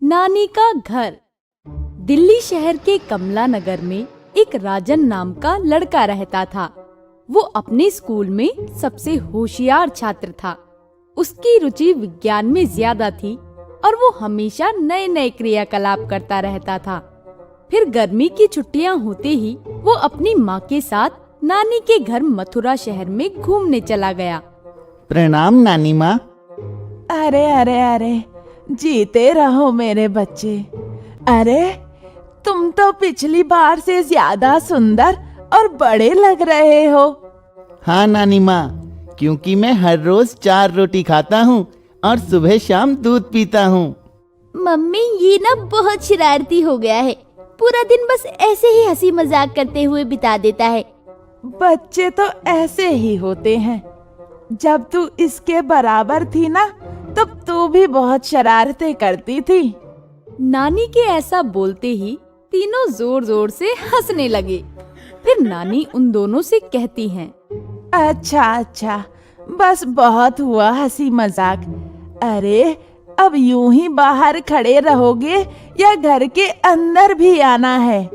नानी का घर। दिल्ली शहर के कमला नगर में एक राजन नाम का लड़का रहता था। वो अपने स्कूल में सबसे होशियार छात्र था। उसकी रुचि विज्ञान में ज्यादा थी और वो हमेशा नए नए क्रियाकलाप करता रहता था। फिर गर्मी की छुट्टियां होते ही वो अपनी माँ के साथ नानी के घर मथुरा शहर में घूमने चला गया। प्रणाम नानी माँ। अरे अरे अरे, जीते रहो मेरे बच्चे। अरे तुम तो पिछली बार से ज्यादा सुंदर और बड़े लग रहे हो। हाँ नानी माँ, क्योंकि मैं हर रोज 4 रोटी खाता हूँ और सुबह शाम दूध पीता हूँ। मम्मी ये ना बहुत शरारती हो गया है, पूरा दिन बस ऐसे ही हंसी मजाक करते हुए बिता देता है। बच्चे तो ऐसे ही होते हैं। जब तू इसके बराबर थी ना, तब तू भी बहुत शरारतें करती थी। नानी के ऐसा बोलते ही तीनों जोर जोर से हंसने लगे। फिर नानी उन दोनों से कहती हैं, अच्छा अच्छा, बस बहुत हुआ हंसी मजाक। अरे अब यूं ही बाहर खड़े रहोगे या घर के अंदर भी आना है?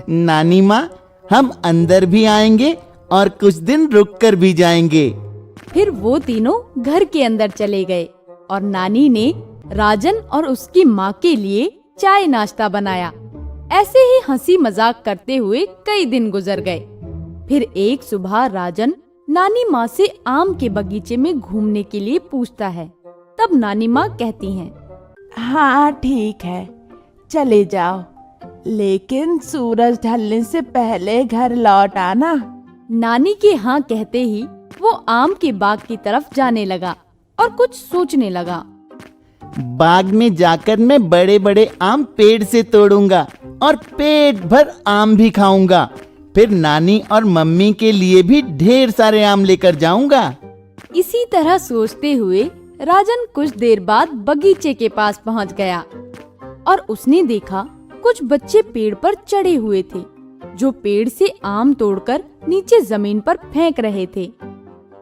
नानी माँ, हम अंदर भी आएंगे और कुछ दिन रुक कर भी जाएंगे। फिर वो तीनों घर के अंदर चले गए और नानी ने राजन और उसकी माँ के लिए चाय नाश्ता बनाया। ऐसे ही हंसी मजाक करते हुए कई दिन गुजर गए। फिर एक सुबह राजन नानी माँ से आम के बगीचे में घूमने के लिए पूछता है। तब नानी माँ कहती हैं, हाँ ठीक है, चले जाओ, लेकिन सूरज ढलने से पहले घर लौट आना। नानी के हाँ कहते ही वो आम के बाग की तरफ जाने लगा और कुछ सोचने लगा। बाग में जाकर मैं बड़े बड़े आम पेड़ से तोड़ूंगा और पेट भर आम भी खाऊंगा। फिर नानी और मम्मी के लिए भी ढेर सारे आम लेकर जाऊंगा। इसी तरह सोचते हुए राजन कुछ देर बाद बगीचे के पास पहुंच गया और उसने देखा कुछ बच्चे पेड़ पर चढ़े हुए थे, जो पेड़ से आम तोड़कर नीचे जमीन पर फेंक रहे थे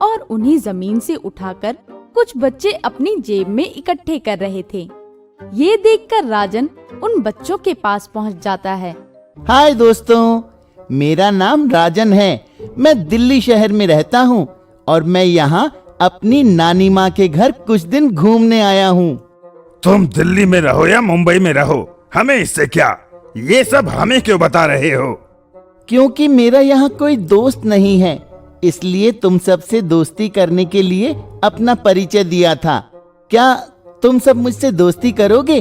और उन्हें जमीन से उठाकर कुछ बच्चे अपनी जेब में इकट्ठे कर रहे थे। ये देखकर राजन उन बच्चों के पास पहुंच जाता है। हाय दोस्तों, मेरा नाम राजन है। मैं दिल्ली शहर में रहता हूँ और मैं यहाँ अपनी नानी माँ के घर कुछ दिन घूमने आया हूँ। तुम दिल्ली में रहो या मुंबई में रहो, हमें इससे क्या? ये सब हमें क्यों बता रहे हो? क्योंकि मेरा यहाँ कोई दोस्त नहीं है, इसलिए तुम सबसे दोस्ती करने के लिए अपना परिचय दिया था। क्या तुम सब मुझसे दोस्ती करोगे?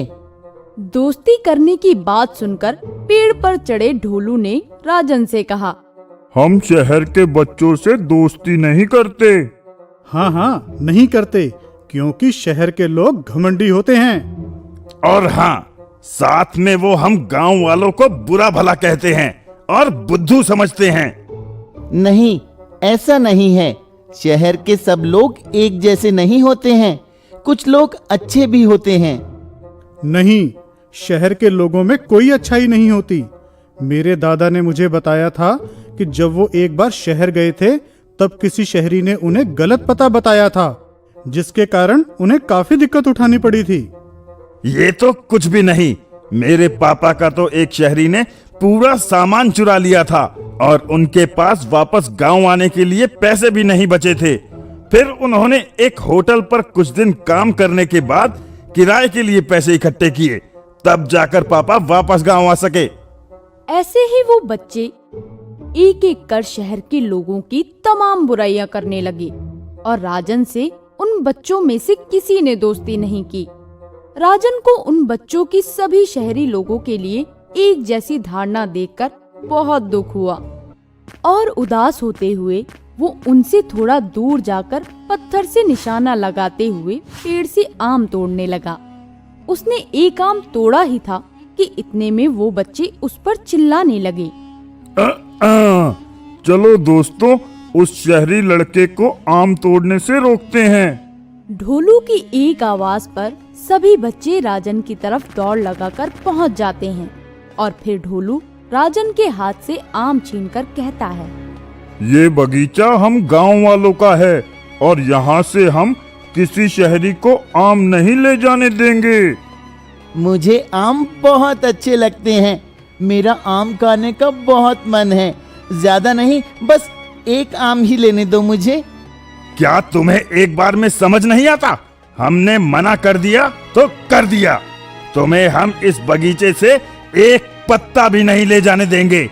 दोस्ती करने की बात सुनकर पेड़ पर चढ़े ढोलू ने राजन से कहा, हम शहर के बच्चों से दोस्ती नहीं करते। हाँ हाँ, नहीं करते, क्योंकि शहर के लोग घमंडी होते हैं। और हाँ, साथ में वो हम गांव वालों को बुरा भला कहते हैं और बुद्धू समझते हैं। नहीं, ऐसा नहीं है। शहर के सब लोग एक जैसे नहीं होते हैं, कुछ लोग अच्छे भी होते हैं। नहीं, शहर के लोगों में कोई अच्छाई नहीं होती। मेरे दादा ने मुझे बताया था कि जब वो एक बार शहर गए थे, तब किसी शहरी ने उन्हें गलत पता बताया था, जिसके कारण उन्हें काफी दिक्कत उठानी पड़ी थी। ये तो कुछ भी नहीं। मेरे पापा का तो एक शहरी ने पूरा सामान चुरा लिया था और उनके पास वापस गांव आने के लिए पैसे भी नहीं बचे थे। फिर उन्होंने एक होटल पर कुछ दिन काम करने के बाद किराए के लिए पैसे इकट्ठे किए, तब जाकर पापा वापस गांव आ सके। ऐसे ही वो बच्चे एक एक कर शहर के लोगों की तमाम बुराइयां करने लगे और राजन से उन बच्चों में से किसी ने दोस्ती नहीं की। राजन को उन बच्चों की सभी शहरी लोगों के लिए एक जैसी धारणा देखकर बहुत दुख हुआ और उदास होते हुए वो उनसे थोड़ा दूर जाकर पत्थर से निशाना लगाते हुए पेड़ से आम तोड़ने लगा। उसने एक आम तोड़ा ही था कि इतने में वो बच्चे उस पर चिल्लाने लगे, चलो दोस्तों, उस शहरी लड़के को आम तोड़ने से रोकते हैं। ढोलू की एक आवाज पर सभी बच्चे राजन की तरफ दौड़ लगाकर पहुंच जाते हैं और फिर ढोलू राजन के हाथ से आम छीनकर कहता है, ये बगीचा हम गांव वालों का है और यहाँ से हम किसी शहरी को आम नहीं ले जाने देंगे। मुझे आम बहुत अच्छे लगते हैं। मेरा आम खाने का बहुत मन है। ज्यादा नहीं, बस एक आम ही लेने दो मुझे। क्या तुम्हें एक बार में समझ नहीं आता? हमने मना कर दिया तो कर दिया। तुम्हें हम इस बगीचे से एक पत्ता भी नहीं ले जाने देंगे,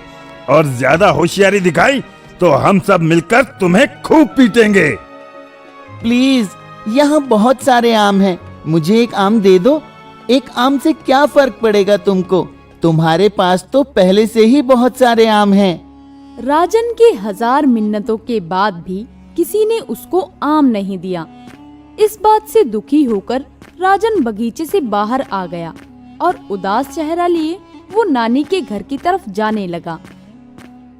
और ज्यादा होशियारी दिखाई तो हम सब मिलकर तुम्हें खूब पीटेंगे। प्लीज, यहाँ बहुत सारे आम हैं, मुझे एक आम दे दो। एक आम से क्या फर्क पड़ेगा तुमको? तुम्हारे पास तो पहले से ही बहुत सारे आम हैं। राजन के 1000 मिन्नतों के बाद भी किसी ने उसको आम नहीं दिया। इस बात से दुखी होकर राजन बगीचे से बाहर आ गया और उदास चेहरा लिए वो नानी के घर की तरफ जाने लगा।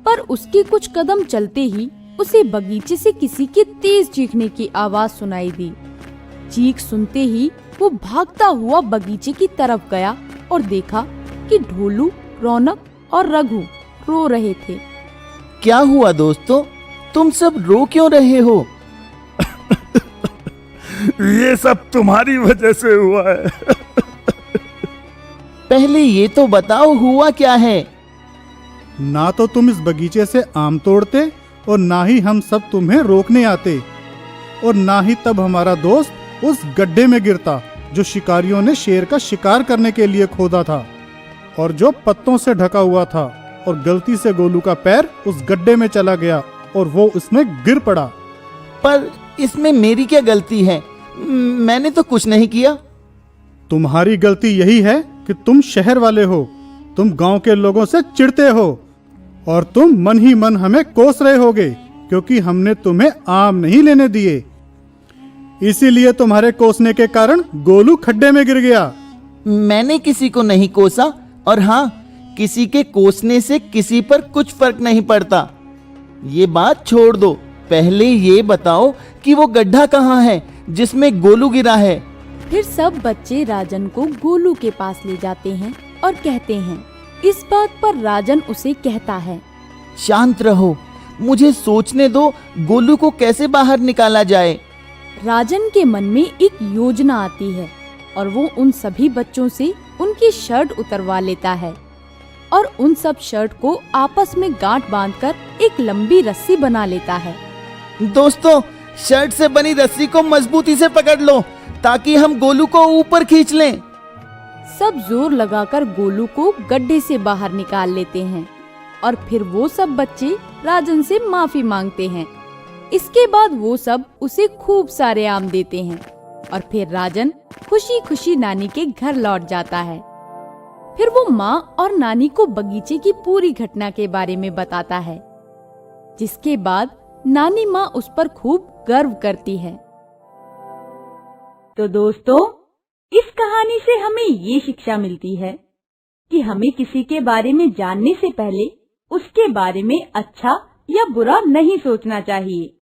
पर उसके कुछ कदम चलते ही उसे बगीचे से किसी के तेज चीखने की आवाज सुनाई दी। चीख सुनते ही वो भागता हुआ बगीचे की तरफ गया और देखा कि ढोलू, रौनक और रघु रो रहे थे। क्या हुआ दोस्तों? तुम सब रो क्यों रहे हो? ये सब तुम्हारी वजह से हुआ है। पहले ये तो बताओ, हुआ क्या है? ना तो तुम इस बगीचे से आम तोड़ते और ना ही हम सब तुम्हें रोकने आते, और ना ही तब हमारा दोस्त उस गड्ढे में गिरता जो शिकारियों ने शेर का शिकार करने के लिए खोदा था और जो पत्तों से ढका हुआ था, और गलती से गोलू का पैर उस गड्ढे में चला गया और वो उसमें गिर पड़ा। पर इसमें मेरी क्या गलती है? मैंने तो कुछ नहीं किया। तुम्हारी गलती यही है कि तुम शहर वाले हो। तुम गांव के लोगों से चिढ़ते हो और तुम मन ही मन हमें कोस रहे होगे क्योंकि हमने तुम्हें आम नहीं लेने दिए। इसीलिए तुम्हारे कोसने के कारण गोलू खड्डे में गिर गया। मैंने किसी को नहीं कोसा, और हाँ, किसी के कोसने से किसी पर कुछ फर्क नहीं पड़ता। ये बात छोड़ दो, पहले ये बताओ कि वो गड्ढा कहाँ है जिसमें गोलू गिरा है? फिर सब बच्चे राजन को गोलू के पास ले जाते हैं और कहते हैं। इस बात पर राजन उसे कहता है, शांत रहो, मुझे सोचने दो गोलू को कैसे बाहर निकाला जाए। राजन के मन में एक योजना आती है और वो उन सभी बच्चों से उनकी शर्ट उतरवा लेता है और उन सब शर्ट को आपस में गांठ बांधकर एक लंबी रस्सी बना लेता है। दोस्तों, शर्ट से बनी रस्सी को मजबूती से पकड़ लो ताकि हम गोलू को ऊपर खींच लें। सब जोर लगाकर गोलू को गड्ढे से बाहर निकाल लेते हैं और फिर वो सब बच्चे राजन से माफी मांगते हैं। इसके बाद वो सब उसे खूब सारे आम देते हैं और फिर राजन खुशी खुशी नानी के घर लौट जाता है। फिर वो माँ और नानी को बगीचे की पूरी घटना के बारे में बताता है, जिसके बाद नानी माँ उस पर खूब गर्व करती है। तो दोस्तों, इस कहानी से हमें ये शिक्षा मिलती है कि हमें किसी के बारे में जानने से पहले उसके बारे में अच्छा या बुरा नहीं सोचना चाहिए।